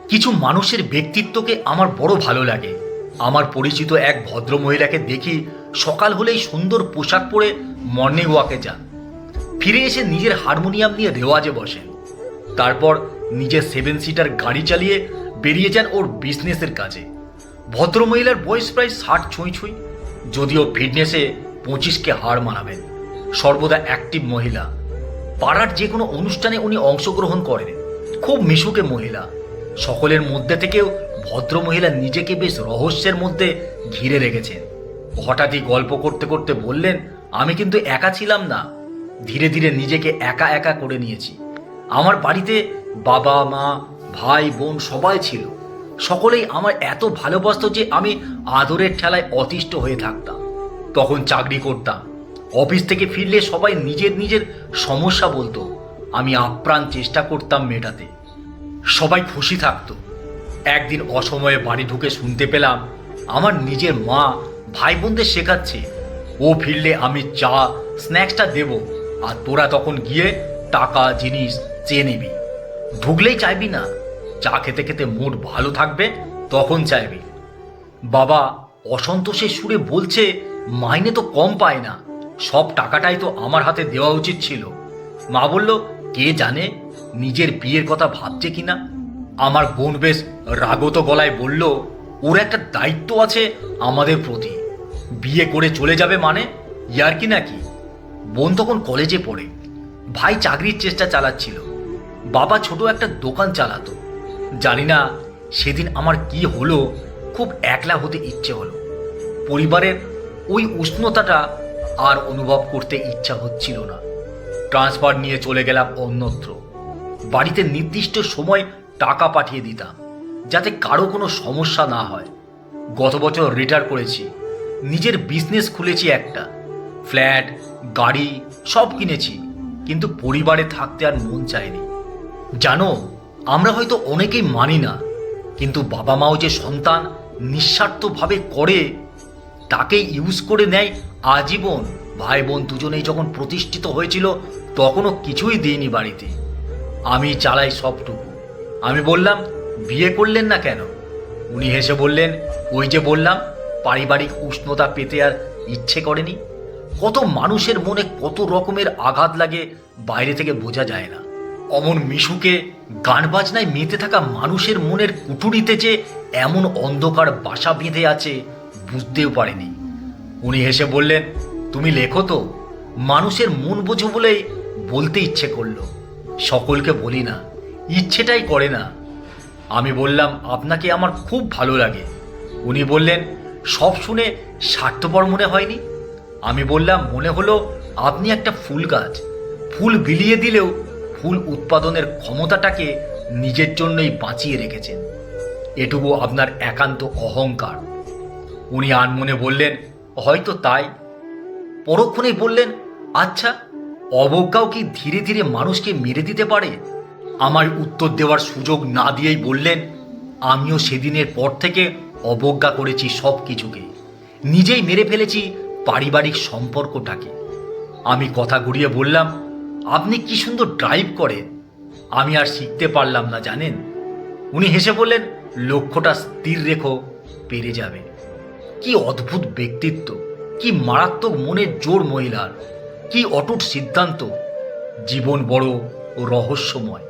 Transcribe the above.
কিছু মানুষের ব্যক্তিত্বকে আমার বড় ভালো লাগে। আমার পরিচিত এক ভদ্রমহিলাকে দেখি সকাল হলেই সুন্দর পোশাক পরে মর্নিং ওয়াকে যান, ফিরে এসে নিজের হারমোনিয়াম নিয়ে রেওয়াজে বসেন, তারপর নিজের 7 সিটার গাড়ি চালিয়ে বেরিয়ে যান ওর বিজনেসের কাজে। ভদ্রমহিলার বয়স প্রায় 60 ছুঁই ছুঁই, যদিও ফিটনেসে 25কে হার মানাবেন। সর্বদা অ্যাক্টিভ মহিলা। পাড়ার যে কোনো অনুষ্ঠানে উনি অংশগ্রহণ করেন। খুব মিশুকে মহিলা। সকলের মধ্যে থেকেও ভদ্রমহিলা নিজেকে বেশ রহস্যের মধ্যে ঘিরে রেখেছেন। হঠাৎই গল্প করতে করতে বললেন, আমি কিন্তু একা ছিলাম না, ধীরে ধীরে নিজেকে একা একা করে নিয়েছি। আমার বাড়িতে বাবা মা ভাই বোন সবাই ছিল। সকলেই আমার এত ভালোবাসত যে আমি আদরের ঠেলায় অতিষ্ঠ হয়ে থাকতাম। তখন চাকরি করতাম। অফিস থেকে ফিরলে সবাই নিজের নিজের সমস্যা বলতো, আমি আপ্রাণ চেষ্টা করতাম মেটাতে। সবাই খুশি থাকতো। একদিন অসময়ে বাড়ি ঢুকে শুনতে পেলাম আমার নিজের মা ভাই বোনদের শেখাচ্ছে, ও ফিরলে আমি চা স্ন্যাক্সটা দেব, আর তোরা তখন গিয়ে টাকা জিনিস চেয়ে নিবি। ঢুকলেই চাইবি না, চা খেতে খেতে মুড ভালো থাকবে তখন চাইবি। বাবা অসন্তোষের সুরে বলছে, মাইনে তো কম পায় না, সব টাকাটাই তো আমার হাতে দেওয়া উচিত ছিল। মা বলল, কে জানে নিজের বিয়ের কথা ভাবছে কিনা। আমার বোন বেশ রাগত গলায় বলল, ওর একটা দায়িত্ব আছে আমাদের প্রতি, বিয়ে করে চলে যাবে মানে ইয়ার কি নাকি। বোন তখন কলেজে পড়ে, ভাই চাকরির চেষ্টা চালাচ্ছিল, বাবা ছোট একটা দোকান চালাতো। জানি না সেদিন আমার কি হলো, খুব একলা হতে ইচ্ছে হলো। পরিবারের ওই উষ্ণতাটা আর অনুভব করতে ইচ্ছা হচ্ছিল না। ট্রান্সফার নিয়ে চলে গেলাম অন্যত্র। বাড়িতে নির্দিষ্ট সময় টাকা পাঠিয়ে দিতাম, যাতে কারো কোনো সমস্যা না হয়। গত বছর রিটায়ার করেছি, নিজের বিজনেস খুলেছি একটা, ফ্ল্যাট গাড়ি সব কিনেছি, কিন্তু পরিবারে থাকতে আর মন চায়নি। জানো, আমরা হয়তো অনেকেই মানি না, কিন্তু বাবা মাও যে সন্তান নিঃস্বার্থভাবে করে, তাকে ইউজ করে নেয় আজীবন। ভাই বোন দুজনেই যখন প্রতিষ্ঠিত হয়েছিল তখনও কিছুই দিইনি বাড়িতে, আমি চালাই সবটুকু। আমি বললাম, বিয়ে করলেন না কেন? উনি হেসে বললেন, ওই যে বললাম, পারিবারিক উষ্ণতা পেতে আর ইচ্ছে করেনি। কত মানুষের মনে কত রকমের আঘাত লাগে বাইরে থেকে বোঝা যায় না। অমন মিশুকে গান বাজনায় মেতে থাকা মানুষের মনের কুঠুরিতে যে এমন অন্ধকার বাসা বেঁধে আছে বুঝতেও পারেনি। উনি হেসে বললেন, তুমি লেখো তো, মানুষের মন বোঝো বলেই বলতে ইচ্ছে করলো, সকলকে বলি না, ইচ্ছেটাই করে না। আমি বললাম, আপনাকে আমার খুব ভালো লাগে। উনি বললেন, সব শুনে স্বার্থপর মনে হয়নি? আমি বললাম, মনে হলো আপনি একটা ফুল গাছ, ফুল বিলিয়ে দিলেও ফুল উৎপাদনের ক্ষমতাটাকে নিজের জন্যই বাঁচিয়ে রেখেছেন, এটুকু আপনার একান্ত অহংকার। উনি আনমনে বললেন, হয়তো তাই। পরক্ষণেই বললেন, আচ্ছা, অবজ্ঞাও কি ধীরে ধীরে মানুষকে মেরে দিতে পারে? আমার উত্তর দেওয়ার সুযোগ না দিয়েই বললেন, আমিও সেদিনের পর থেকে অবজ্ঞা করেছি সব কিছুকে, নিজেই মেরে ফেলেছি পারিবারিক সম্পর্কটাকে। আমি কথা ঘুরিয়ে বললাম, আপনি কি সুন্দর ড্রাইভ করেন, আমি আর শিখতে পারলাম না জানেন। উনি হেসে বললেন, লক্ষ্যটা স্থির রেখো, পেরে যাবে। কি অদ্ভুত ব্যক্তিত্ব, কি মারাত্মক মনের জোর মহিলার, কি অটুট সিদ্ধান্ত। জীবন বড় রহস্যময়।